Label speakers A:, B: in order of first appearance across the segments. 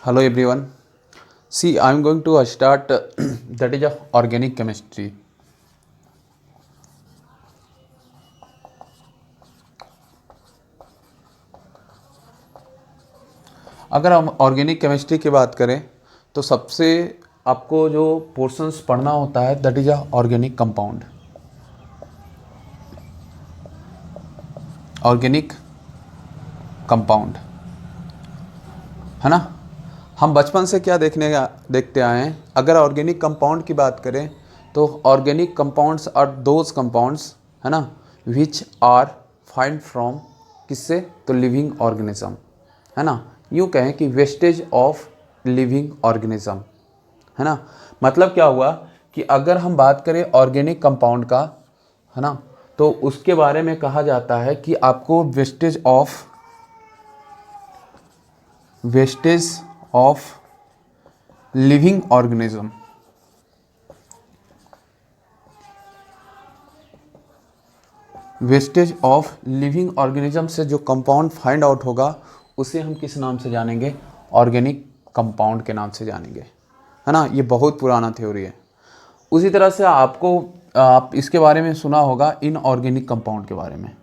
A: Hello everyone. See, I'm going to start that is of organic chemistry. अगर हम organic chemistry की बात करें तो सबसे आपको जो पोर्शंस पढ़ना होता है that is a organic compound. Organic compound है ना। हम बचपन से क्या देखते आए हैं, अगर ऑर्गेनिक कंपाउंड की बात करें तो organic compounds are those compounds है ना विच आर फाइंड फ्रॉम किससे, तो लिविंग ऑर्गेनिज्म है ना। यूँ कहें कि वेस्टेज ऑफ लिविंग ऑर्गेनिज्म है ना। मतलब क्या हुआ कि अगर हम बात करें ऑर्गेनिक कंपाउंड का है ना, तो उसके बारे में कहा जाता है कि आपको wastage of living organism, wastage of living organism से जो कंपाउंड फाइंड आउट होगा उसे हम किस नाम से जानेंगे, ऑर्गेनिक कंपाउंड के नाम से जानेंगे है ना। ये बहुत पुराना थ्योरी है। उसी तरह से आप इसके बारे में सुना होगा इनऑर्गेनिक कंपाउंड के बारे में।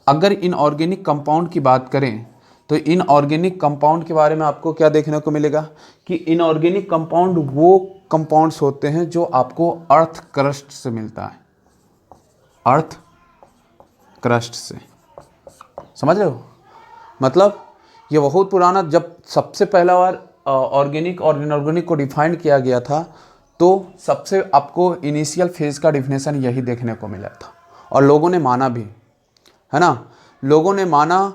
A: अगर इनऑर्गेनिक कंपाउंड की बात करें तो इनऑर्गेनिक कंपाउंड के बारे में आपको क्या देखने को मिलेगा कि इनऑर्गेनिक कंपाउंड वो कंपाउंड्स होते हैं जो आपको अर्थ क्रस्ट से मिलता है, अर्थ क्रस्ट से। समझ रहे हो? मतलब ये बहुत पुराना, जब सबसे पहला बार ऑर्गेनिक और इनऑर्गेनिक को डिफाइन किया गया था तो सबसे आपको इनिशियल फेज का डिफिनेशन यही देखने को मिला था और लोगों ने माना भी है ना। लोगों ने माना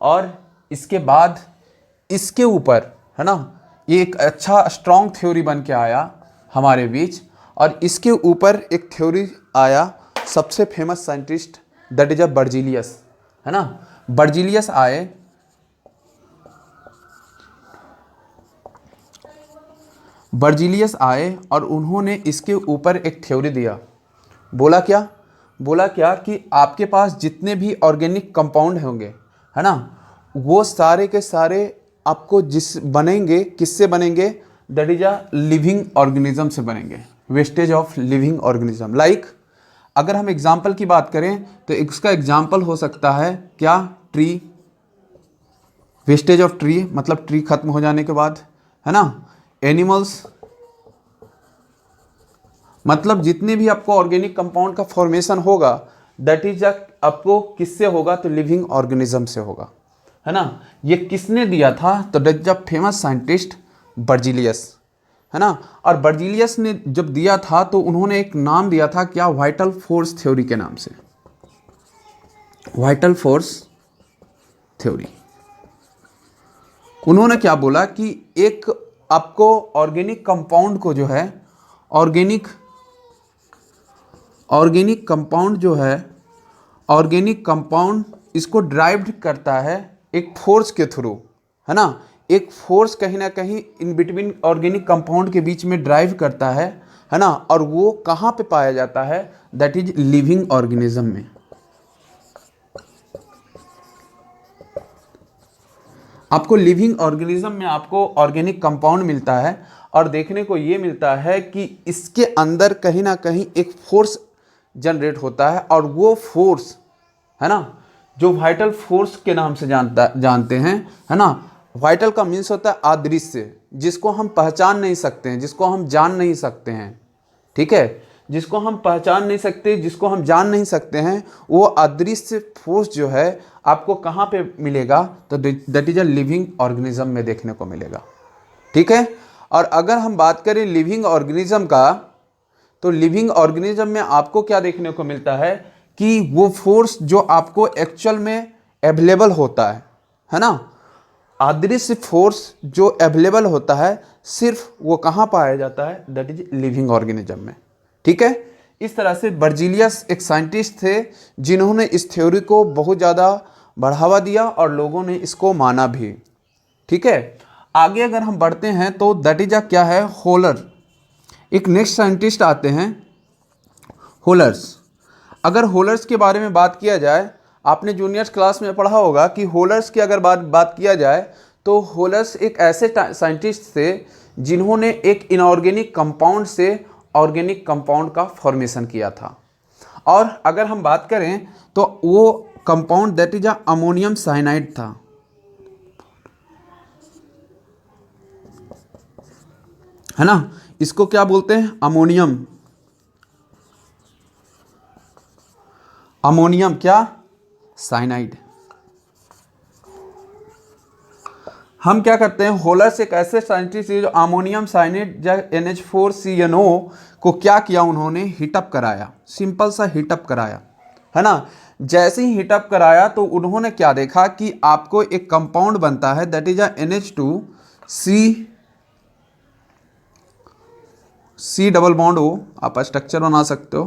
A: और इसके बाद इसके ऊपर है ना ये एक अच्छा स्ट्रॉन्ग थ्योरी बन के आया हमारे बीच। और इसके ऊपर एक थ्योरी आया सबसे famous scientist that is a Berzelius है ना। बर्जीलियस आए और उन्होंने इसके ऊपर एक थ्योरी दिया। बोला क्या कि आपके पास जितने भी ऑर्गेनिक कंपाउंड होंगे है ना, वो सारे के सारे आपको किससे बनेंगे, that is a living organism से बनेंगे, wastage of living organism. Like अगर हम एग्जाम्पल की बात करें तो इसका एग्जाम्पल हो सकता है क्या, ट्री, वेस्टेज ऑफ ट्री मतलब ट्री खत्म हो जाने के बाद है ना। एनिमल्स मतलब जितने भी आपको ऑर्गेनिक कंपाउंड का फॉर्मेशन होगा दैट इज आपको किससे होगा, तो लिविंग ऑर्गेनिज्म से होगा है ना। ये किसने दिया था, तो that is famous scientist Berzelius है ना। और बर्जीलियस ने जब दिया था तो उन्होंने एक नाम दिया था क्या, वाइटल फोर्स थ्योरी के नाम से, वाइटल फोर्स थ्योरी। उन्होंने क्या बोला कि एक आपको ऑर्गेनिक कंपाउंड को जो है, ऑर्गेनिक कंपाउंड इसको ड्राइव्ड करता है एक फोर्स के थ्रू है ना। एक फोर्स कहीं ना कहीं इन बिटवीन ऑर्गेनिक कंपाउंड के बीच में ड्राइव करता है ना। और वो कहाँ पे पाया जाता है, दैट इज लिविंग ऑर्गेनिज्म में। आपको लिविंग ऑर्गेनिज्म में आपको ऑर्गेनिक कंपाउंड मिलता है और देखने को ये मिलता है कि इसके अंदर कहीं ना कहीं एक फोर्स जनरेट होता है और वो फोर्स है ना जो वाइटल फोर्स के नाम से जानते हैं है ना। वाइटल का मीन्स होता है अदृश्य, जिसको हम पहचान नहीं सकते हैं, जिसको हम जान नहीं सकते हैं, ठीक है। जिसको हम पहचान नहीं सकते, जिसको हम जान नहीं सकते हैं, वो अदृश्य फोर्स जो है आपको कहाँ पे मिलेगा, तो that is a living organism में देखने को मिलेगा, ठीक है। और अगर हम बात करें लिविंग ऑर्गेनिज्म का, तो लिविंग ऑर्गेनिज्म में आपको क्या देखने को मिलता है कि वो फोर्स जो आपको एक्चुअल में अवेलेबल होता है ना। अदृश्य फोर्स जो अवेलेबल होता है सिर्फ वो कहाँ पाया जाता है, दैट इज लिविंग ऑर्गेनिज्म में, ठीक है। इस तरह से बर्जीलियस एक साइंटिस्ट थे जिन्होंने इस थ्योरी को बहुत ज़्यादा बढ़ावा दिया और लोगों ने इसको माना भी, ठीक है। आगे अगर हम बढ़ते हैं तो दैट इज क्या है, होलर। एक नेक्स्ट साइंटिस्ट आते हैं होलर्स। अगर होलर्स के बारे में बात किया जाए, आपने जूनियर्स क्लास में पढ़ा होगा कि होलर्स की अगर बात किया जाए तो होलर्स एक ऐसे साइंटिस्ट थे जिन्होंने एक इनऑर्गेनिक कंपाउंड से ऑर्गेनिक कंपाउंड का फॉर्मेशन किया था। और अगर हम बात करें तो वो compound that is ammonium cyanide था। है ना, इसको क्या बोलते हैं? अमोनियम। अमोनियम क्या? साइनाइड। हम क्या करते हैं, होलर्स एक ऐसे साइंटिस्ट है जो अमोनियम साइनाइड या NH4CnO को क्या किया, उन्होंने हीटअप कराया, सिंपल सा हीटअप कराया। है ना, जैसे ही हीटअप कराया तो उन्होंने क्या देखा कि आपको एक कंपाउंड बनता है that is C double bond O, आप स्ट्रक्चर बना सकते हो,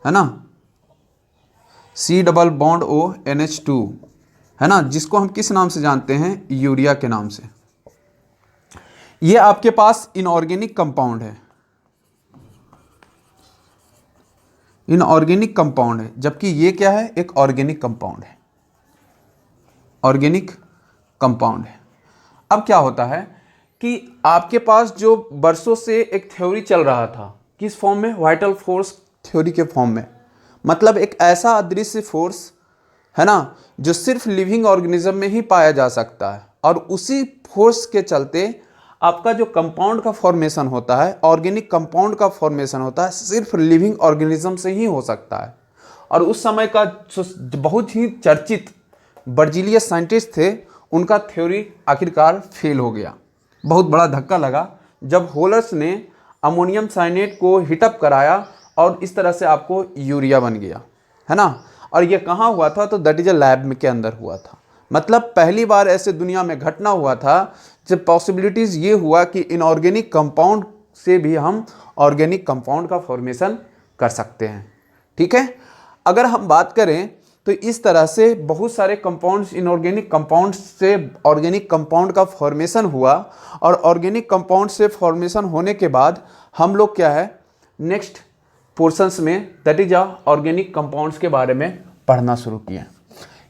A: है ना, C double bond O NH2, है ना, जिसको हम किस नाम से जानते हैं? यूरिया के नाम से। ये आपके पास इनऑर्गेनिक कंपाउंड है, इनऑर्गेनिक कंपाउंड है, जबकि ये क्या है? एक ऑर्गेनिक कंपाउंड है, ऑर्गेनिक कंपाउंड है। अब क्या होता है कि आपके पास जो बरसों से एक थ्योरी चल रहा था, किस फॉर्म में? वाइटल फोर्स थ्योरी के फॉर्म में। मतलब एक ऐसा अदृश्य फोर्स, है ना, जो सिर्फ लिविंग ऑर्गेनिज्म में ही पाया जा सकता है, और उसी फोर्स के चलते आपका जो कंपाउंड का फॉर्मेशन होता है, ऑर्गेनिक कंपाउंड का फॉर्मेशन होता है, सिर्फ लिविंग ऑर्गेनिज्म से ही हो सकता है। और उस समय का बहुत ही चर्चित बर्जीलियस साइंटिस्ट थे, उनका थ्योरी आखिरकार फेल हो गया। बहुत बड़ा धक्का लगा जब होलर्स ने अमोनियम साइनेट को हीटअप कराया और इस तरह से आपको यूरिया बन गया। है ना, और ये कहाँ हुआ था? तो दैट इज अ लैब के अंदर हुआ था। मतलब पहली बार ऐसे दुनिया में घटना हुआ था जब पॉसिबिलिटीज़ ये हुआ कि इनऑर्गेनिक कंपाउंड से भी हम ऑर्गेनिक कंपाउंड का फॉर्मेशन कर सकते हैं। ठीक है, अगर हम बात करें तो इस तरह से बहुत सारे कंपाउंड्स, इनऑर्गेनिक कंपाउंड से ऑर्गेनिक कंपाउंड का फॉर्मेशन हुआ, और ऑर्गेनिक कंपाउंड से फॉर्मेशन होने के बाद हम लोग क्या है, नेक्स्ट पोर्शंस में दैट इज ऑर्गेनिक कंपाउंड्स के बारे में पढ़ना शुरू किए।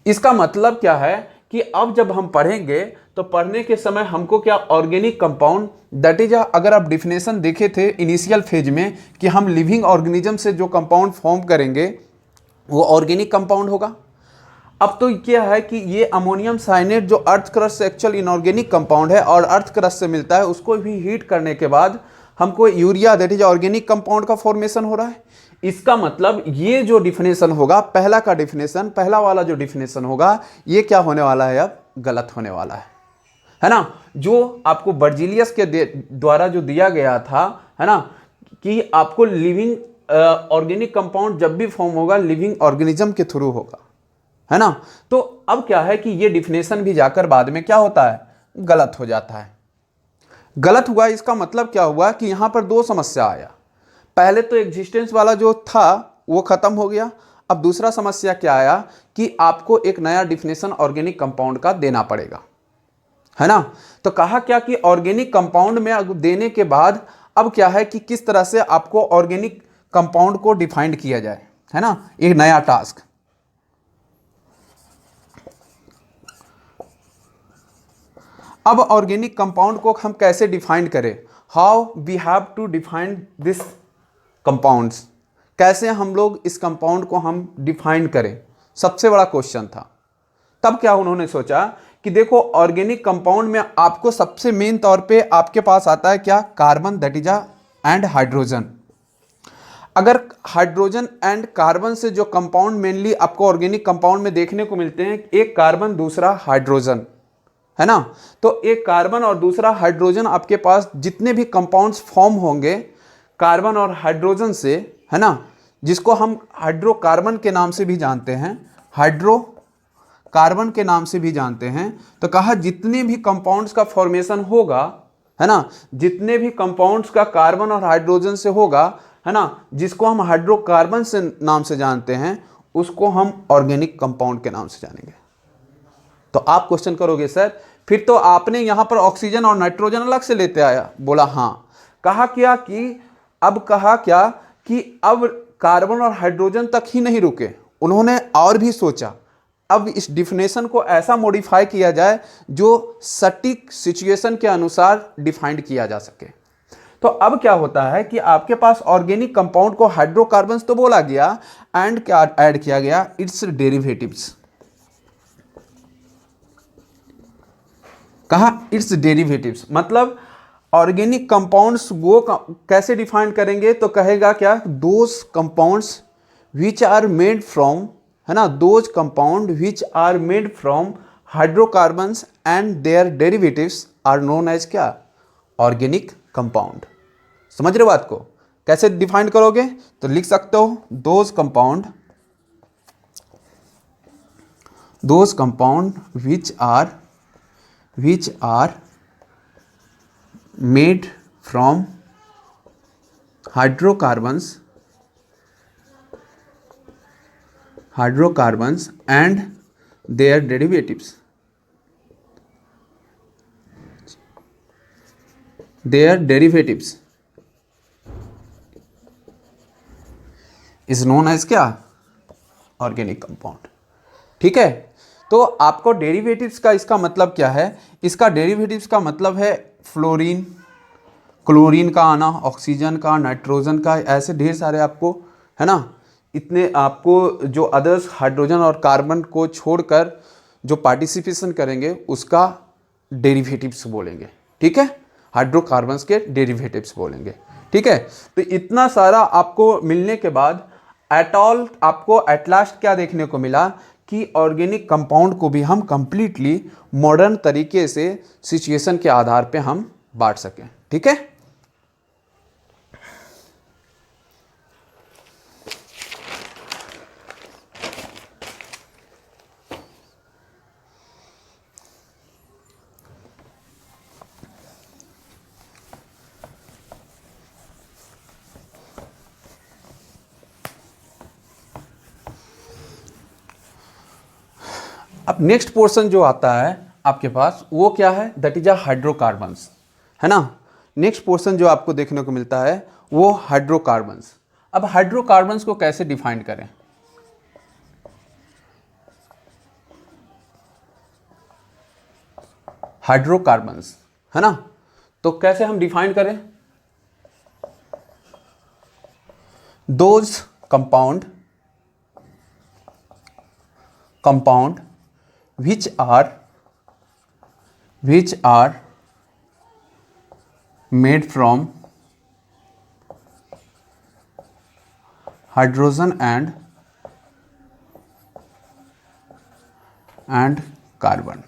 A: इसका मतलब क्या है कि अब जब हम पढ़ेंगे तो पढ़ने के समय हमको क्या, ऑर्गेनिक कंपाउंड दैट इज अगर आप डिफिनेशन देखे थे इनिशियल फेज में कि हम लिविंग ऑर्गेनिज्म से जो कंपाउंड फॉर्म करेंगे वो ऑर्गेनिक कंपाउंड होगा। अब तो क्या है कि ये अमोनियम साइनेट जो अर्थ क्रस्ट से एक्चुअल इनऑर्गेनिक कंपाउंड है और अर्थ क्रस्ट से मिलता है, उसको भी हीट करने के बाद हमको urea that is organic compound का फॉर्मेशन हो रहा है। इसका मतलब ये जो डिफिनेशन होगा, पहला का डिफिनेशन, पहला वाला जो डिफिनेशन होगा, ये क्या होने वाला है? अब गलत होने वाला है ना। जो आपको बर्जीलियस के द्वारा जो दिया गया था, है ना, कि आपको लिविंग ऑर्गेनिक कंपाउंड जब भी फॉर्म होगा लिविंग ऑर्गेनिज्म के थ्रू होगा, है ना। तो अब क्या है कि ये डिफिनेशन भी जाकर बाद में क्या होता है? गलत हो जाता है। गलत हुआ, इसका मतलब क्या हुआ कि यहां पर दो समस्या आया। पहले तो एग्जिस्टेंस वाला जो था वो खत्म हो गया। अब दूसरा समस्या क्या आया कि आपको एक नया डिफिनेशन ऑर्गेनिक कंपाउंड का देना पड़ेगा, है ना। तो कहा क्या कि ऑर्गेनिक कंपाउंड में देने के बाद अब क्या है कि किस तरह से आपको ऑर्गेनिक कंपाउंड को डिफाइंड किया जाए, है ना, एक नया टास्क। अब ऑर्गेनिक कंपाउंड को हम कैसे डिफाइन करें? How we have to define this compounds, कैसे हम लोग इस कंपाउंड को हम डिफाइन करें, सबसे बड़ा क्वेश्चन था। तब क्या उन्होंने सोचा कि देखो ऑर्गेनिक कंपाउंड में आपको सबसे मेन तौर पे आपके पास आता है क्या? Carbon that is and hydrogen. अगर हाइड्रोजन एंड कार्बन से जो कंपाउंड मेनली आपको ऑर्गेनिक कंपाउंड में देखने को मिलते हैं, एक कार्बन दूसरा हाइड्रोजन, है ना। तो एक कार्बन और दूसरा हाइड्रोजन, आपके पास जितने भी कंपाउंड्स फॉर्म होंगे कार्बन और हाइड्रोजन से, है ना, जिसको हम हाइड्रोकार्बन के नाम से भी जानते हैं, हाइड्रोकार्बन के नाम से भी जानते हैं। तो कहा जितने भी कंपाउंड्स का फॉर्मेशन होगा, है ना, जितने भी कंपाउंड्स का कार्बन और हाइड्रोजन से होगा, है ना, जिसको हम हाइड्रोकार्बन से नाम से जानते हैं, उसको हम ऑर्गेनिक कंपाउंड के नाम से जानेंगे। तो आप क्वेश्चन करोगे सर फिर तो आपने यहां पर ऑक्सीजन और नाइट्रोजन अलग से लेते आया। बोला हाँ। कहा क्या कि अब कार्बन और हाइड्रोजन तक ही नहीं रुके, उन्होंने और भी सोचा अब इस डिफिनेशन को ऐसा मॉडिफाई किया जाए जो सटीक सिचुएशन के अनुसार डिफाइंड किया जा सके। तो अब क्या होता है कि आपके पास ऑर्गेनिक कंपाउंड को हाइड्रोकार्बन्स तो बोला गया, एंड क्या ऐड किया गया, इट्स डेरिवेटिव्स। कहा इट्स डेरिवेटिव्स, मतलब ऑर्गेनिक कंपाउंड्स वो कैसे डिफाइन करेंगे, तो कहेगा क्या, those compounds which are made from, है ना, those compound which are made from hydrocarbons and their derivatives are known as क्या, ऑर्गेनिक कंपाउंड। समझ रहे हो बात को, कैसे डिफाइन करोगे, तो लिख सकते हो those compound which are made from hydrocarbons and their derivatives is known as क्या, ऑर्गेनिक कंपाउंड। ठीक है, तो आपको डेरिवेटिव्स का इसका मतलब क्या है, इसका डेरिवेटिव्स का मतलब है फ्लोरीन, क्लोरीन का आना, ऑक्सीजन का, नाइट्रोजन का, ऐसे ढेर सारे आपको, है ना, इतने आपको जो अदर्स हाइड्रोजन और कार्बन को छोड़कर जो पार्टिसिपेशन करेंगे उसका डेरिवेटिव्स बोलेंगे। ठीक है, हाइड्रोकार्बन्स के डेरिवेटिव्स बोलेंगे। ठीक है, तो इतना सारा आपको मिलने के बाद आपको एट लास्ट क्या देखने को मिला कि ऑर्गेनिक कंपाउंड को भी हम कंप्लीटली मॉडर्न तरीके से सिचुएशन के आधार पे हम बांट सकें। ठीक है, अब नेक्स्ट पोर्शन जो आता है आपके पास वो क्या है, दैट इज अ हाइड्रोकार्बन्स, है ना। नेक्स्ट पोर्शन जो आपको देखने को मिलता है वो हाइड्रोकार्बन्स। अब हाइड्रोकार्बन्स को कैसे डिफाइन करें, हाइड्रोकार्बन्स, है ना, तो कैसे हम डिफाइन करें, those compound which are made from hydrogen and carbon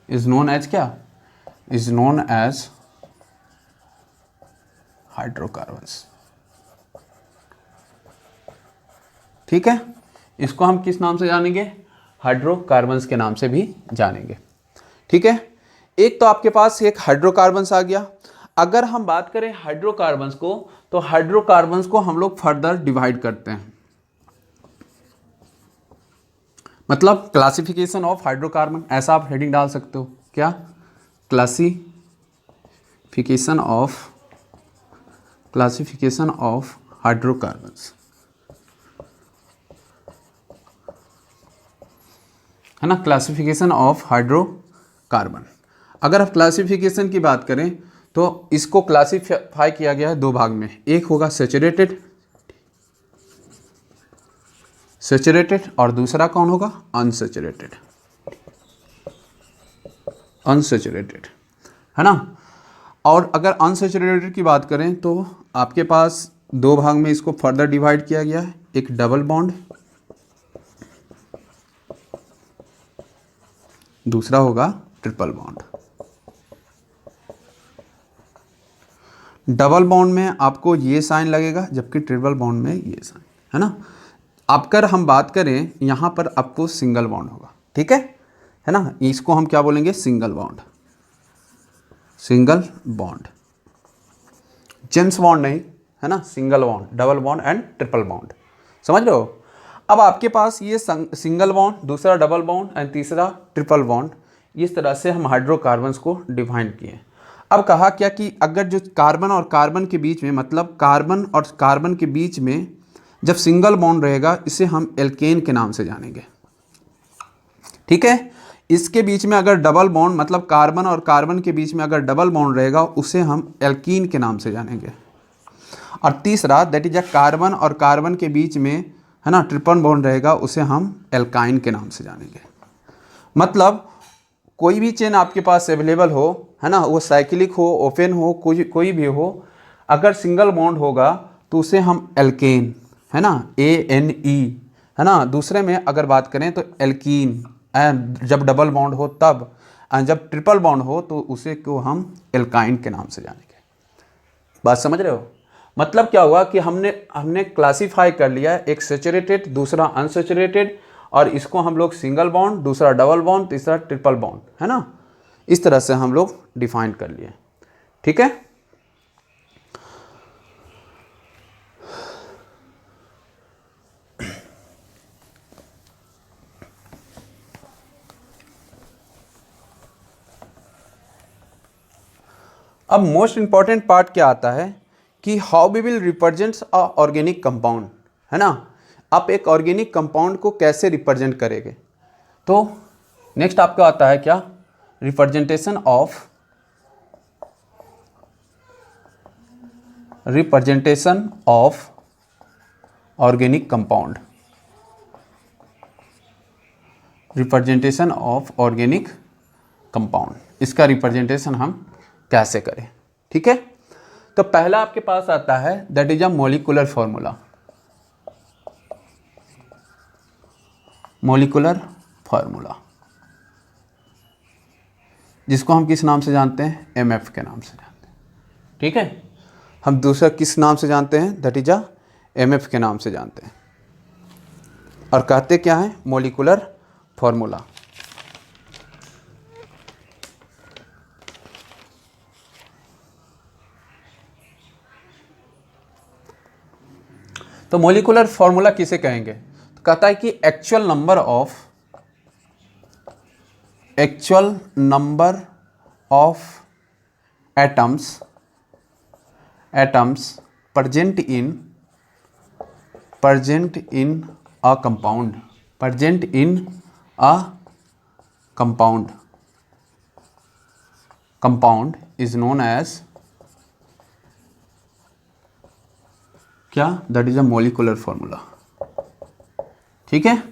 A: is known as क्या, is known as हाइड्रोकार्बन्स। ठीक है, इसको हम किस नाम से जानेंगे, हाइड्रोकार्बन्स के नाम से भी जानेंगे। ठीक है, एक तो आपके पास एक हाइड्रोकार्बन्स आ गया। अगर हम बात करें हाइड्रोकार्बन्स को, तो हाइड्रोकार्बन्स को हम लोग फर्दर डिवाइड करते हैं, मतलब क्लासिफिकेशन ऑफ हाइड्रोकार्बन, ऐसा आप हेडिंग डाल सकते हो, क्या, क्लासिफिकेशन ऑफ हाइड्रोकार्बन्स, है ना, क्लासिफिकेशन ऑफ हाइड्रोकार्बन। अगर आप क्लासिफिकेशन की बात करें तो इसको क्लासिफाई किया गया है दो भाग में, एक होगा सैचुरेटेड और दूसरा कौन होगा, अनसैचुरेटेड, है ना। और अगर अनसैचुरेटेड की बात करें तो आपके पास दो भाग में इसको फर्दर डिवाइड किया गया है, एक डबल बॉन्ड, दूसरा होगा ट्रिपल बॉन्ड। डबल बॉन्ड में आपको ये साइन लगेगा, जबकि ट्रिपल बॉन्ड में ये साइन, है ना। अगर हम बात करें यहाँ पर आपको सिंगल बॉन्ड होगा, ठीक है ना, इसको हम क्या बोलेंगे, सिंगल बॉन्ड, जेम्स बॉन्ड नहीं, है ना, single bond, double bond and triple bond, समझ रहे हो। अब आपके पास ये सिंगल बॉन्ड, दूसरा डबल बॉन्ड एंड तीसरा ट्रिपल बॉन्ड, इस तरह से हम हाइड्रोकार्बन्स को डिफाइन किए। अब कहा क्या कि अगर जो कार्बन और कार्बन के बीच में, मतलब कार्बन और कार्बन के बीच में जब सिंगल बॉन्ड रहेगा इसे हम एल्केन के नाम से जानेंगे। ठीक है, इसके बीच में अगर डबल बॉन्ड मतलब कार्बन और कार्बन के बीच में अगर डबल बॉन्ड रहेगा उसे हम एल्कीन के नाम से जानेंगे। और तीसरा दैट इज अ कार्बन और कार्बन के बीच में है ना ट्रिपल बॉन्ड रहेगा उसे हम एल्काइन के नाम से जानेंगे। मतलब कोई भी चेन आपके पास अवेलेबल हो है ना, वो साइक्लिक हो, ओपन हो, कोई भी हो, अगर सिंगल बॉन्ड होगा तो उसे हम एल्केन है ना, ANE है ना। दूसरे में अगर बात करें तो एल्कीन जब डबल बॉन्ड हो तब, जब ट्रिपल बॉन्ड हो तो उसे को हम एल्काइन के नाम से जानेंगे। बात समझ रहे हो? मतलब क्या हुआ कि हमने क्लासीफाई कर लिया एक सैचुरेटेड, दूसरा अनसैचुरेटेड, और इसको हम लोग सिंगल बॉन्ड, दूसरा डबल बॉन्ड, तीसरा ट्रिपल बॉन्ड है ना, इस तरह से हम लोग डिफाइन कर लिए। ठीक है, अब मोस्ट इंपॉर्टेंट पार्ट क्या आता है कि how we will represents a organic compound है ना। आप एक ऑर्गेनिक कंपाउंड को कैसे रिप्रेजेंट करेंगे? तो नेक्स्ट आपका आता है क्या, representation of organic compound. Representation of organic compound, इसका रिप्रेजेंटेशन हम कैसे करें? ठीक है, तो पहला आपके पास आता है that is a molecular formula. Molecular formula जिसको हम किस नाम से जानते हैं? MF के नाम से जानते हैं। ठीक है, हम दूसरा किस नाम से जानते हैं? दैट इज अ MF के नाम से जानते हैं, और कहते क्या है? Molecular formula. तो मॉलिक्यूलर फार्मूला किसे कहेंगे? तो कहता है कि actual number of atoms present in a compound is known as क्या? That is a molecular formula. ठीक है,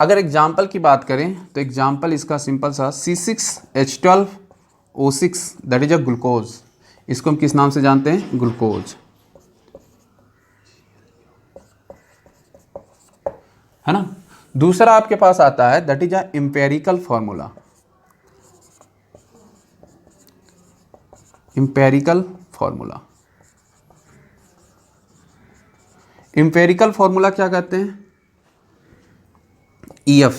A: अगर एग्जाम्पल की बात करें तो एग्जाम्पल इसका सिंपल सा C6H12O6 that is a glucose. इसको हम किस नाम से जानते हैं? ग्लूकोज है ना। दूसरा आपके पास आता है that is a empirical formula. Empirical formula क्या कहते हैं? EF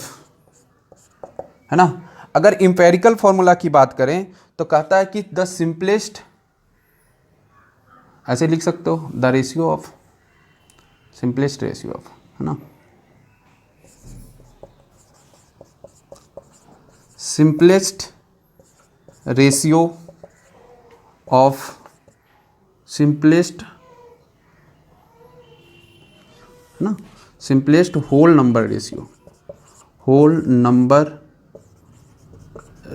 A: है ना। अगर एम्पेरिकल फार्मूला की बात करें तो कहता है कि द सिंपलेस्ट, ऐसे लिख सकते हो, the ratio of simplest ratio of है ना, सिंपलेस्ट रेशियो ऑफ सिंपलेस्ट है ना, simplest whole number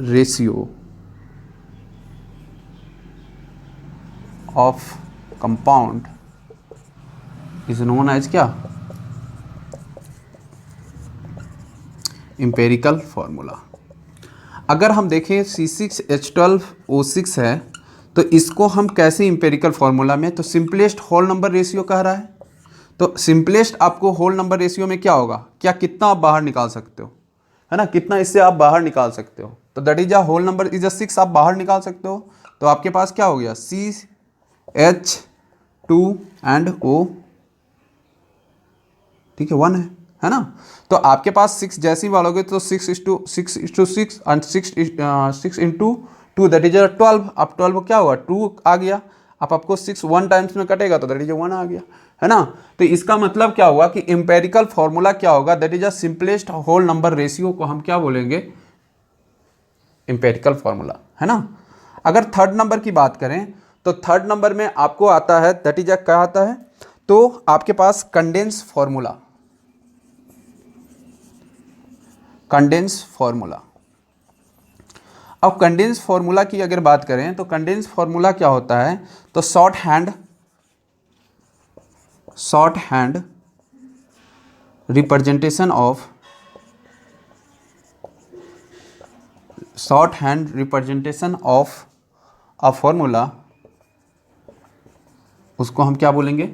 A: ratio of compound is known as क्या? Empirical formula. अगर हम देखें C6H12O6 है तो इसको हम कैसे एम्पेरिकल फार्मूला में, तो सिंपलेस्ट होल नंबर रेशियो कह रहा है। तो सिंपलेस्ट आपको होल नंबर रेशियो में क्या होगा, क्या कितना आप बाहर निकाल सकते हो है ना, कितना इससे आप बाहर निकाल सकते हो, तो that is a whole number is a 6 आप बाहर निकाल सकते हो। तो आपके पास क्या हो गया? CH2 एंड O, ठीक है, 1 है ना। तो आपके पास 6 जैसे ही वालोगे तो 6:6 एंड 6 इंटू 2 दैट इज 12। अब 12 क्या हुआ? 2 आ गया। अब आपको 6 1 टाइम्स में कटेगा तो दैट इज 1 आ गया है ना। तो इसका मतलब क्या हुआ कि एम्पेरिकल फॉर्मूला क्या होगा? That is a simplest whole number ratio को हम क्या बोलेंगे? एम्पेरिकल फॉर्मूला है ना। अगर थर्ड नंबर की बात करें तो थर्ड नंबर में आपको आता है दैट इज क्या आता है? तो आपके पास कंडेंस फॉर्मूला, कंडेंस फॉर्मूला। अब कंडेंस फॉर्मूला की अगर बात करें तो कंडेंस फॉर्मूला क्या होता है, तो short hand representation of a formula, उसको हम क्या बोलेंगे,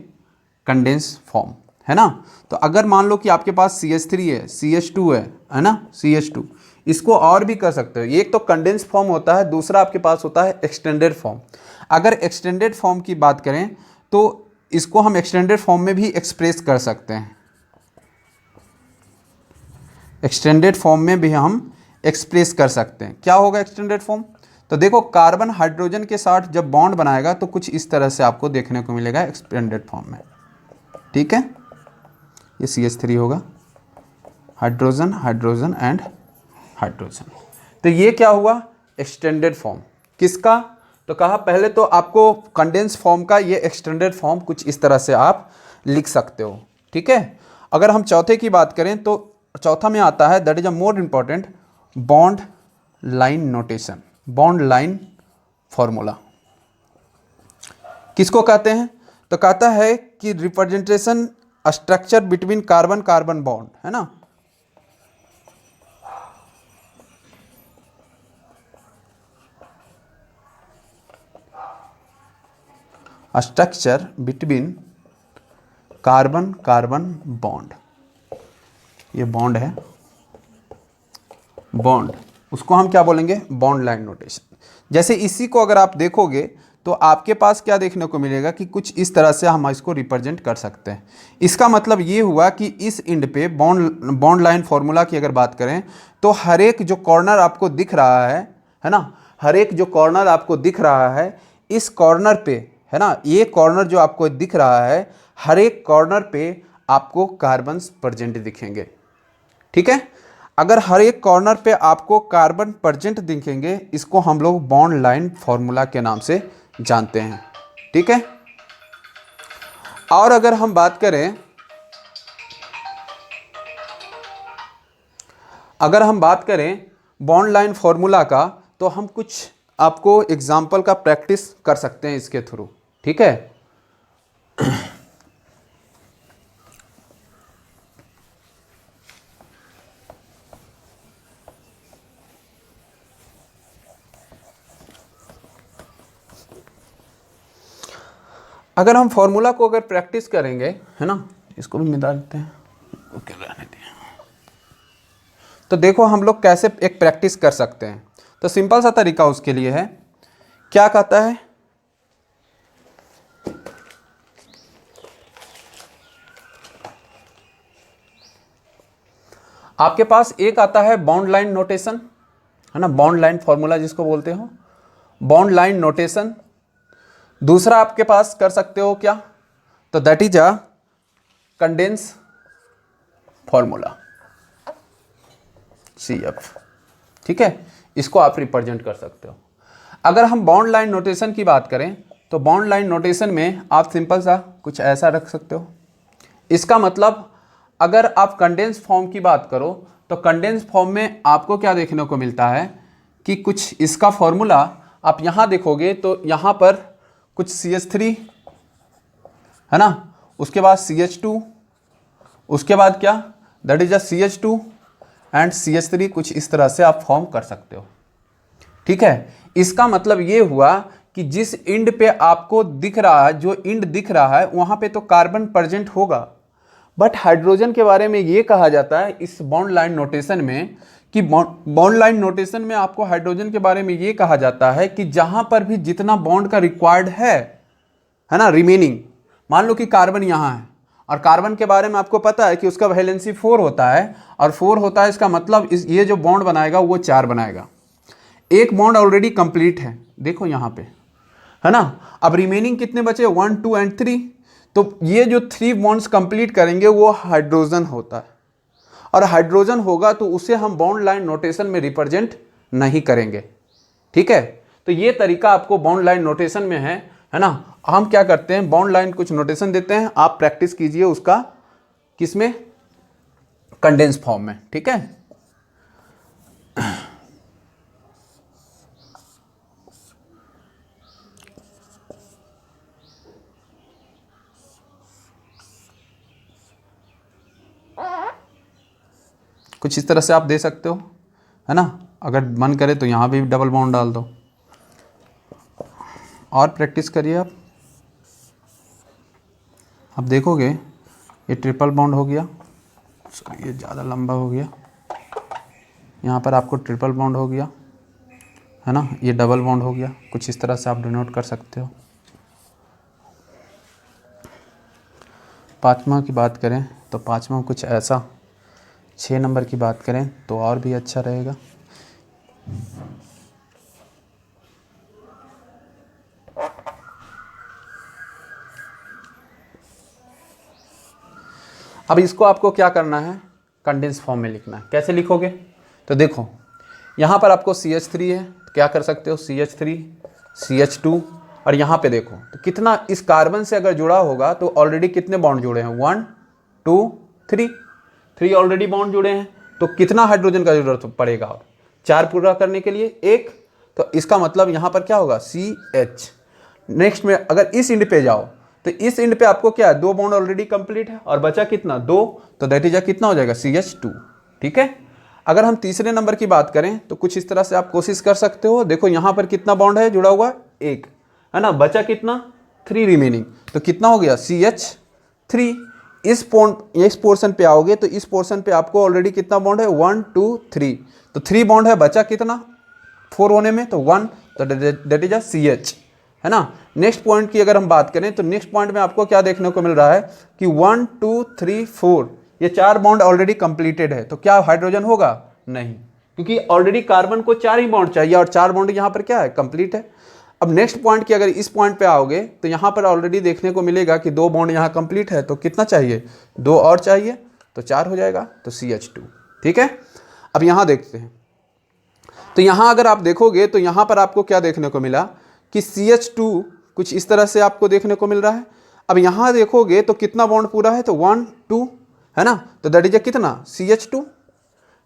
A: कंडेंस फॉर्म, है ना। तो अगर मान लो कि आपके पास CH3 है, CH2 है ना, CH2, इसको और भी कर सकते हो। एक तो कंडेंस फॉर्म होता है, दूसरा आपके पास होता है एक्सटेंडेड फॉर्म। अगर एक्सटेंडेड फॉर्म की बात करें तो इसको हम एक्सटेंडेड फॉर्म में भी एक्सप्रेस कर सकते हैं, एक्सटेंडेड फॉर्म में भी हम एक्सप्रेस कर सकते हैं। क्या होगा एक्सटेंडेड फॉर्म, तो देखो कार्बन हाइड्रोजन के साथ जब बॉन्ड बनाएगा तो कुछ इस तरह से आपको देखने को मिलेगा एक्सटेंडेड फॉर्म में, ठीक है। ये CH3 होगा, हाइड्रोजन हाइड्रोजन एंड हाइड्रोजन। तो ये क्या हुआ, एक्सटेंडेड फॉर्म। किसका, तो कहा पहले तो आपको कंडेंस फॉर्म का ये एक्सटेंडेड फॉर्म कुछ इस तरह से आप लिख सकते हो, ठीक है। अगर हम चौथे की बात करें तो चौथा में आता है, that is a more important, bond line notation, bond line formula. किसको कहते हैं, तो कहता है कि representation structure between carbon carbon bond, है ना, structure between carbon carbon bond. ये बॉन्ड है, बॉन्ड, उसको हम क्या बोलेंगे, बॉन्ड लाइन नोटेशन। जैसे इसी को अगर आप देखोगे तो आपके पास क्या देखने को मिलेगा कि कुछ इस तरह से हम इसको रिप्रेजेंट कर सकते हैं। इसका मतलब ये हुआ कि इस एंड पे बॉन्ड लाइन फॉर्मूला की अगर बात करें तो हर एक जो कॉर्नर आपको दिख रहा है ना, हर एक जो कॉर्नर आपको दिख रहा है, इस कॉर्नर पे, है ना, ये कॉर्नर जो आपको दिख रहा है, हर एक कॉर्नर पे आपको कार्बन प्रेजेंट दिखेंगे, ठीक है। अगर हर एक कॉर्नर पे आपको कार्बन प्रेजेंट दिखेंगे, इसको हम लोग बॉन्ड लाइन फॉर्मूला के नाम से जानते हैं, ठीक है। और अगर हम बात करें, अगर हम बात करें बॉन्ड लाइन फॉर्मूला का, तो हम कुछ आपको एग्जाम्पल का प्रैक्टिस कर सकते हैं इसके थ्रू, ठीक है। अगर हम फॉर्मूला को अगर प्रैक्टिस करेंगे, है ना, इसको भी मिटा देते हैं, ओके रहने दें। तो देखो हम लोग कैसे एक प्रैक्टिस कर सकते हैं। तो सिंपल सा तरीका उसके लिए है, क्या कहता है, आपके पास एक आता है बॉन्ड लाइन नोटेशन, है ना, बॉन्ड लाइन फॉर्मूला जिसको बोलते हो, बॉन्ड लाइन नोटेशन। दूसरा आपके पास कर सकते हो क्या, तो that is a condense formula, CF, ठीक है। इसको आप रिप्रेजेंट कर सकते हो। अगर हम बॉन्ड लाइन नोटेशन की बात करें तो बॉन्ड लाइन नोटेशन में आप सिंपल सा कुछ ऐसा रख सकते हो। इसका मतलब अगर आप कंडेंस फॉर्म की बात करो तो कंडेंस फॉर्म में आपको क्या देखने को मिलता है कि कुछ इसका फॉर्मूला आप यहाँ देखोगे तो यहाँ पर कुछ CH3, है ना, उसके बाद CH2, उसके बाद क्या, that is a CH2 and CH3, कुछ इस तरह से आप फॉर्म कर सकते हो, ठीक है। इसका मतलब ये हुआ कि जिस इंड पे आपको दिख रहा है, जो इंड दिख रहा है, वहां पे तो कार्बन प्रेजेंट होगा, बट हाइड्रोजन के बारे में ये कहा जाता है इस बॉन्ड लाइन नोटेशन में कि बॉन्ड लाइन नोटेशन में आपको हाइड्रोजन के बारे में ये कहा जाता है कि जहां पर भी जितना बॉन्ड का रिक्वायर्ड है ना, रिमेनिंग, मान लो कि कार्बन यहाँ है और कार्बन के बारे में आपको पता है कि उसका वैलेंसी 4 होता है, और 4 होता है, इसका मतलब ये जो बॉन्ड बनाएगा वो 4 बनाएगा। एक बॉन्ड ऑलरेडी कंप्लीट है, देखो यहाँ पे, है ना। अब रिमेनिंग कितने बचे, 1 2 एंड 3, तो ये जो 3 बॉन्ड्स कंप्लीट करेंगे वो हाइड्रोजन होता है, और हाइड्रोजन होगा तो उसे हम बॉन्ड लाइन नोटेशन में रिप्रेजेंट नहीं करेंगे, ठीक है। तो ये तरीका आपको बॉन्ड लाइन नोटेशन में है है ना। हम क्या करते हैं, बॉन्ड लाइन कुछ नोटेशन देते हैं, आप प्रैक्टिस कीजिए उसका, किसमें, कंडेंस फॉर्म में, ठीक है। कुछ इस तरह से आप दे सकते हो, है ना। अगर मन करे तो यहाँ भी डबल बॉन्ड डाल दो और प्रैक्टिस करिए आप। अब देखोगे ये ट्रिपल बॉन्ड हो गया, सॉरी ये ज़्यादा लंबा हो गया, यहाँ पर आपको ट्रिपल बॉन्ड हो गया, है ना, ये डबल बॉन्ड हो गया। कुछ इस तरह से आप डिनोट कर सकते हो। पाँचवा की बात करें तो पाँचवा कुछ ऐसा, 6 नंबर की बात करें तो और भी अच्छा रहेगा। अब इसको आपको क्या करना है, कंडेंस फॉर्म में लिखना है। कैसे लिखोगे, तो देखो यहाँ पर आपको CH3 है, तो क्या कर सकते हो, CH3 CH2, और यहाँ पे देखो तो कितना इस कार्बन से अगर जुड़ा होगा तो ऑलरेडी कितने बॉन्ड जुड़े हैं, 1 2 3 ऑलरेडी बॉन्ड जुड़े हैं। तो कितना हाइड्रोजन का जरूरत पड़ेगा, और 4 पूरा करने के लिए 1, तो इसका मतलब यहाँ पर क्या होगा, CH। नेक्स्ट में अगर इस इंड पे जाओ तो इस इंड पे आपको क्या है, 2 बॉन्ड ऑलरेडी कंप्लीट है और बचा कितना, 2, तो दैट इज कितना हो जाएगा, CH2, ठीक है। अगर हम तीसरे नंबर की बात करें तो कुछ इस तरह से आप कोशिश कर सकते हो। देखो यहाँ पर कितना बॉन्ड है जुड़ा हुआ, 1, है ना, बचा कितना, 3 रिमेनिंग, तो कितना हो गया, CH3। इस पोर्शन पे आओगे तो इस पोर्शन पे आपको ऑलरेडी कितना बॉन्ड है, 1 2 3, तो 3 बॉन्ड है, बचा कितना, 4 होने में, तो 1, तो दैट इज CH, है ना। नेक्स्ट पॉइंट की अगर हम बात करें तो नेक्स्ट पॉइंट में आपको क्या देखने को मिल रहा है कि 1 2 3 4 ये 4 बॉन्ड ऑलरेडी कंप्लीटेड है, तो क्या हाइड्रोजन होगा, नहीं, क्योंकि ऑलरेडी कार्बन को 4 ही बॉन्ड चाहिए और 4 बॉन्ड यहाँ पर क्या है, कंप्लीट है। अब नेक्स्ट पॉइंट की अगर इस पॉइंट पे आओगे तो यहाँ पर ऑलरेडी देखने को मिलेगा कि 2 बॉन्ड यहाँ कंप्लीट है, तो कितना चाहिए, 2 और चाहिए, तो 4 हो जाएगा, तो CH2, ठीक है। अब यहाँ देखते हैं, तो यहाँ अगर आप देखोगे तो यहाँ पर आपको क्या देखने को मिला कि CH2 कुछ इस तरह से आपको देखने को मिल रहा है। अब यहाँ देखोगे तो कितना बॉन्ड पूरा है, तो 1 2, है ना, तो दैट इज कितना, CH2,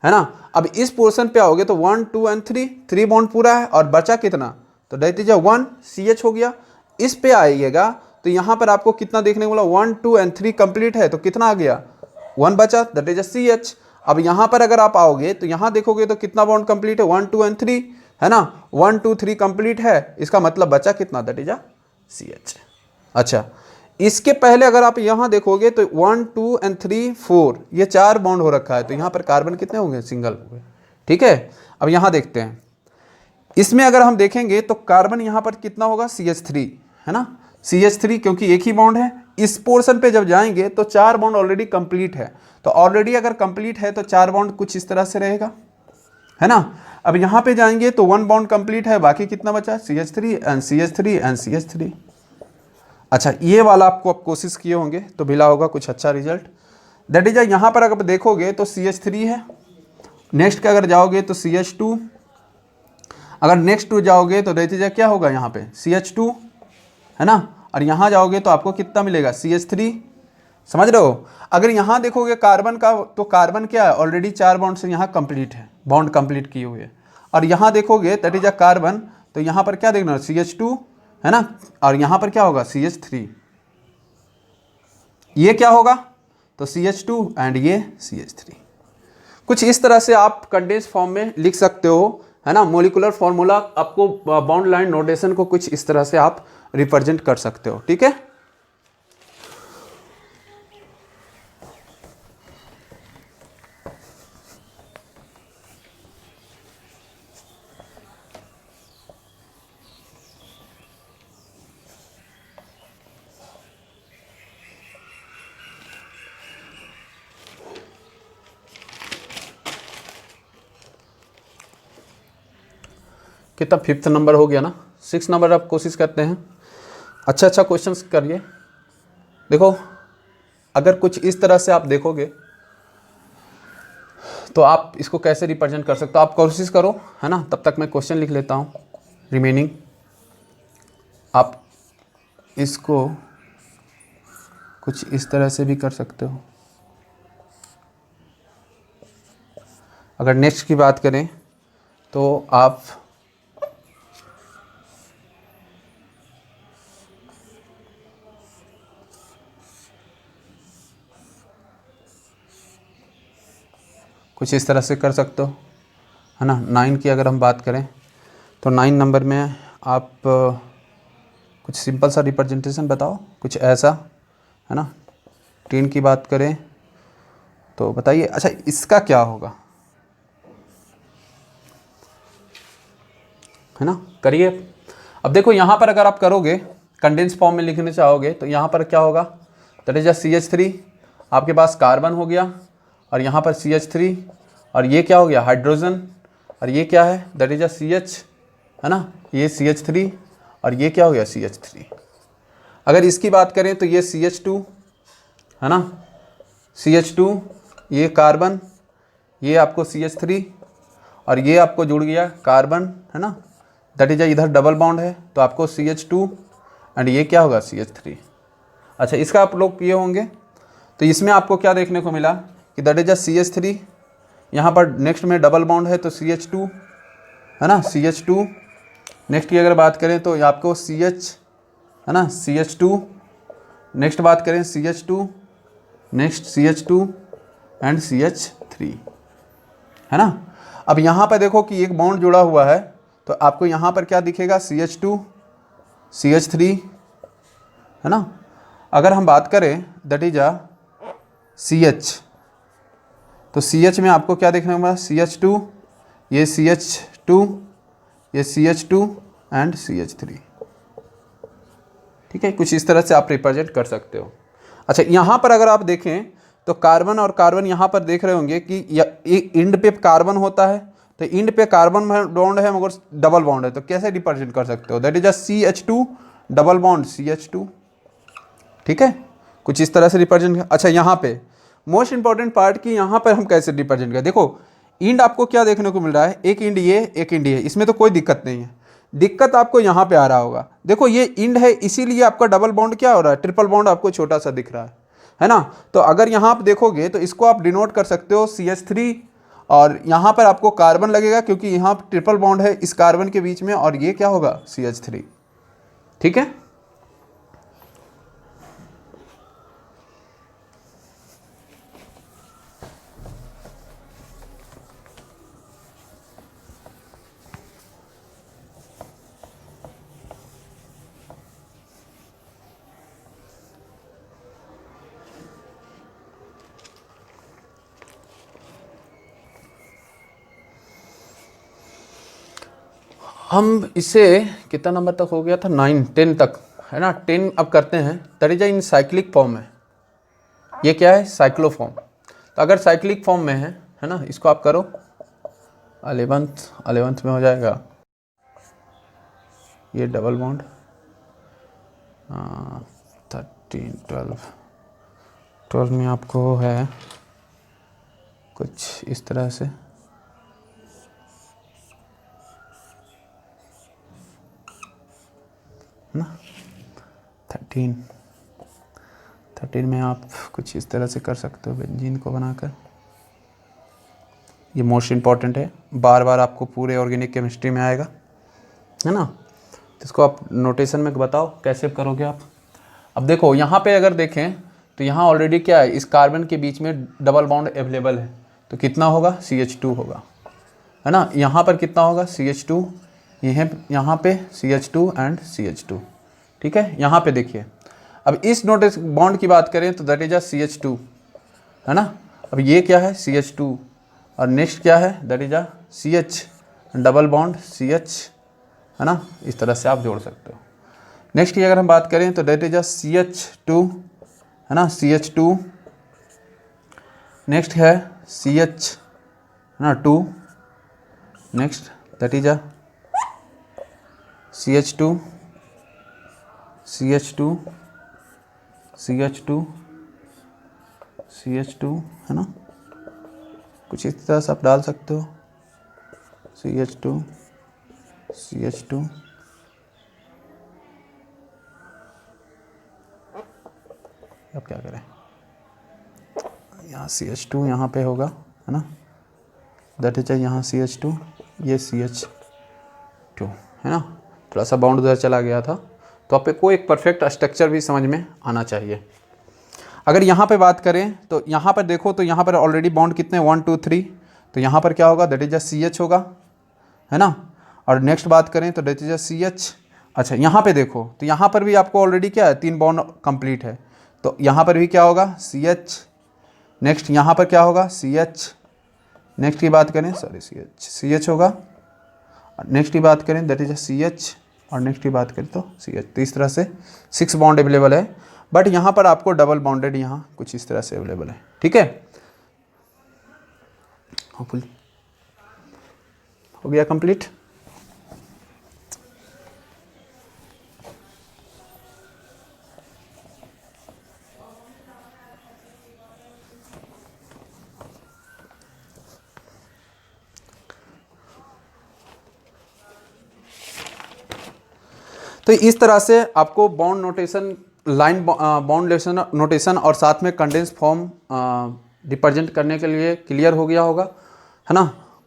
A: है ना। अब इस पोर्शन पे आओगे तो 1 2 एंड 3 बॉन्ड पूरा है और बचा कितना, तो दैट इज 1, CH हो गया। इस पे आइएगा तो यहाँ पर आपको कितना देखने को मिला, 1 2 एंड 3 कंप्लीट है, तो कितना आ गया, 1 बचा, दैट इज CH। अब यहाँ पर अगर आप आओगे तो यहाँ देखोगे तो कितना बॉन्ड कंप्लीट है, 1 2 एंड 3, है ना, 1 2 3 कंप्लीट है, इसका मतलब बचा कितना, दैट इज CH। अच्छा, इसके पहले अगर आप यहाँ देखोगे तो 1 2 एंड 3 4 ये 4 बॉन्ड हो रखा है, तो यहाँ पर कार्बन कितने होंगे, सिंगल हो गए, ठीक है। अब यहाँ देखते हैं, इसमें अगर हम देखेंगे तो कार्बन यहाँ पर कितना होगा, CH3, है ना, CH3, क्योंकि एक ही बॉन्ड है। इस पोर्शन पे जब जाएंगे तो 4 बॉन्ड ऑलरेडी कंप्लीट है, तो ऑलरेडी अगर कंप्लीट है तो 4 बॉन्ड कुछ इस तरह से रहेगा, है ना। अब यहाँ पे जाएंगे तो 1 बॉन्ड कंप्लीट है, बाकी कितना बचा, CH3 and CH3 and CH3। अच्छा, ये वाला आपको आप कोशिश किए होंगे तो मिला होगा कुछ अच्छा रिजल्ट, दैट इज यहाँ पर अगर देखोगे तो CH3 है। नेक्स्ट का अगर जाओगे तो CH2, अगर नेक्स्ट टू जाओगे तो दैट इज क्या होगा, यहाँ पे CH2, है ना, और यहाँ जाओगे तो आपको कितना मिलेगा, CH3, समझ रहे हो। अगर यहाँ देखोगे कार्बन का, तो कार्बन क्या है, ऑलरेडी 4 बॉन्ड से यहाँ कंप्लीट है, बॉन्ड कंप्लीट किए हुए, और यहाँ देखोगे दैट इज कार्बन, तो यहाँ पर क्या देखना, CH2, है ना, और यहाँ पर क्या होगा, CH3, ये क्या होगा, तो CH2 एंड ये CH3। कुछ इस तरह से आप कंडेंस फॉर्म में लिख सकते हो, है ना। मोलिकुलर फॉर्मूला आपको बॉन्ड लाइन नोटेशन को कुछ इस तरह से आप रिप्रेजेंट कर सकते हो, ठीक है। कितना, 5th नंबर हो गया ना, 6 नंबर आप कोशिश करते हैं। अच्छा क्वेश्चन करिए। देखो अगर कुछ इस तरह से आप देखोगे तो आप इसको कैसे रिप्रेजेंट कर सकते हो, आप कोशिश करो, है ना। तब तक मैं क्वेश्चन लिख लेता हूँ रिमेनिंग, आप इसको कुछ इस तरह से भी कर सकते हो। अगर नेक्स्ट की बात करें तो आप कुछ इस तरह से कर सकते हो, है ना। 9 की अगर हम बात करें तो 9 नंबर में आप कुछ सिंपल सा रिप्रेजेंटेशन बताओ, कुछ ऐसा, है ना। 10 की बात करें तो बताइए, अच्छा इसका क्या होगा, है ना, करिए। अब देखो यहाँ पर अगर आप करोगे, कंडेंस फॉर्म में लिखने चाहोगे तो यहाँ पर क्या होगा, दैट इज CH3, आपके पास कार्बन हो गया, और यहाँ पर CH3, और ये क्या हो गया, हाइड्रोजन, और ये क्या है, दैट इज CH, है ना, ये CH3, और ये क्या हो गया, CH3। अगर इसकी बात करें तो ये CH2, है ना, CH2, ये कार्बन, ये आपको CH3, और ये आपको जुड़ गया कार्बन, है ना, दैट इज इधर डबल बॉन्ड है तो आपको CH2, एंड ये क्या होगा, CH3। अच्छा इसका आप लोग ये होंगे तो इसमें आपको क्या देखने को मिला कि दैट इज CH3, यहाँ पर नेक्स्ट में डबल बॉन्ड है तो CH2, है ना, CH2। नेक्स्ट की अगर बात करें तो आपको CH, है ना, CH2, नेक्स्ट बात करें CH2, next CH2 and CH3, है ना। अब यहाँ पर देखो कि एक बॉन्ड जुड़ा हुआ है तो आपको यहाँ पर क्या दिखेगा, CH2, CH3, है ना। अगर हम बात करें दैट इज CH, तो CH में आपको क्या देखने को मिला, CH2, ये CH2, ये CH2 एंड CH3, ठीक है। कुछ इस तरह से आप रिप्रेजेंट कर सकते हो। अच्छा यहाँ पर अगर आप देखें तो कार्बन और कार्बन यहाँ पर देख रहे होंगे कि एक इंड पे कार्बन होता है, तो इंड पे कार्बन बॉन्ड है मगर डबल बॉन्ड है, तो कैसे रिप्रेजेंट कर सकते हो, that is CH2 double bond CH2, ठीक है। कुछ इस तरह से रिप्रेजेंट। अच्छा यहाँ पे मोस्ट इंपॉर्टेंट पार्ट की यहाँ पर हम कैसे रिप्रेजेंट करें, देखो इंड आपको क्या देखने को मिल रहा है, एक इंड ये, एक इंड ये, इसमें तो कोई दिक्कत नहीं है। दिक्कत आपको यहाँ पे आ रहा होगा, देखो ये इंड है इसीलिए आपका डबल बॉन्ड क्या हो रहा है, ट्रिपल बॉन्ड आपको छोटा सा दिख रहा है ना। तो अगर यहाँ आप देखोगे तो इसको आप डिनोट कर सकते हो CH3, और यहाँ पर आपको कार्बन लगेगा क्योंकि यहाँ ट्रिपल बॉन्ड है इस कार्बन के बीच में, और ये क्या होगा, CH3, ठीक है। हम इसे कितना नंबर तक हो गया था, 9 10 तक, है ना। 10 अब करते हैं, that is in cyclic form है, ये क्या है, साइक्लोफॉर्म। तो अगर साइक्लिक फॉर्म में है ना, इसको आप करो, 11th में हो जाएगा, ये डबल बॉन्ड, 13 12 में आपको है कुछ इस तरह से, ना 13 में आप कुछ इस तरह से कर सकते हो बेंजीन को बनाकर। ये मोस्ट इम्पॉर्टेंट है, बार बार आपको पूरे ऑर्गेनिक केमिस्ट्री में आएगा, है ना। तो इसको आप नोटेशन में बताओ कैसे करोगे आप। अब देखो यहाँ पे अगर देखें तो यहाँ ऑलरेडी क्या है, इस कार्बन के बीच में डबल बॉन्ड अवेलेबल है, तो कितना होगा, CH2 होगा, है ना। यहाँ पर कितना होगा, CH2, यहाँ पे CH2 एंड CH2, ठीक है। यहाँ पे देखिए, अब इस नोटिस बॉन्ड की बात करें तो दैट इज CH2, है ना। अब ये क्या है, CH2, और नेक्स्ट क्या है, that is CH double bond CH, है ना। इस तरह से आप जोड़ सकते हो। नेक्स्ट की अगर हम बात करें तो दैट इज CH2, है ना, CH2, नेक्स्ट है CH, है ना, 2, next that is CH2, CH2, CH2, CH2, है ना। कुछ इस तरह से आप डाल सकते हो, CH2, CH2, अब क्या करें, यहाँ CH2 यहाँ पे होगा, है ना, दैट इज यहाँ CH2, ये CH2, है ना, थोड़ा सा बाउंड उधर चला गया था। तो आपको एक परफेक्ट स्ट्रक्चर भी समझ में आना चाहिए। अगर यहाँ पे बात करें तो यहाँ पर देखो, तो यहाँ पर ऑलरेडी बॉन्ड कितने 1 2 3, तो यहाँ पर क्या होगा, दैट इज CH होगा, है ना। और नेक्स्ट बात करें तो दैट इज CH। अच्छा यहाँ पे देखो, तो यहाँ पर भी आपको ऑलरेडी क्या है, 3 बॉन्ड कंप्लीट है, तो यहाँ पर भी क्या होगा CH। नेक्स्ट यहाँ पर क्या होगा CH। नेक्स्ट की बात करें, सॉरी CH होगा। नेक्स्ट की बात करें दैट इज CH, और नेक्स्ट की बात करें तो CH। तो इस तरह से 6 बॉन्ड अवेलेबल है, बट यहाँ पर आपको डबल बॉन्डेड यहाँ कुछ इस तरह से अवेलेबल है, ठीक है। हो गया कंप्लीट। तो इस तरह से आपको bond notation, line bond notation और साथ में कंडेंस फॉर्म रिप्रेजेंट करने के लिए क्लियर हो गया होगा, है ना।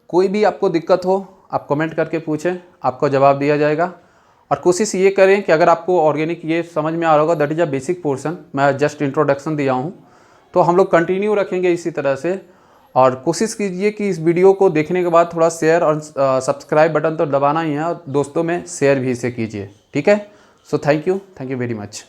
A: कोई भी आपको दिक्कत हो आप कमेंट करके पूछें, आपको जवाब दिया जाएगा। और कोशिश ये करें कि अगर आपको ऑर्गेनिक ये समझ में आ रहा होगा, that is a basic portion, मैं जस्ट इंट्रोडक्शन दिया हूँ, तो हम लोग कंटिन्यू रखेंगे इसी तरह से। और कोशिश कीजिए कि इस वीडियो को देखने के बाद थोड़ा शेयर और सब्सक्राइब बटन तो दबाना ही है, और दोस्तों में शेयर भी इसे कीजिए, ठीक है। So thank you very much.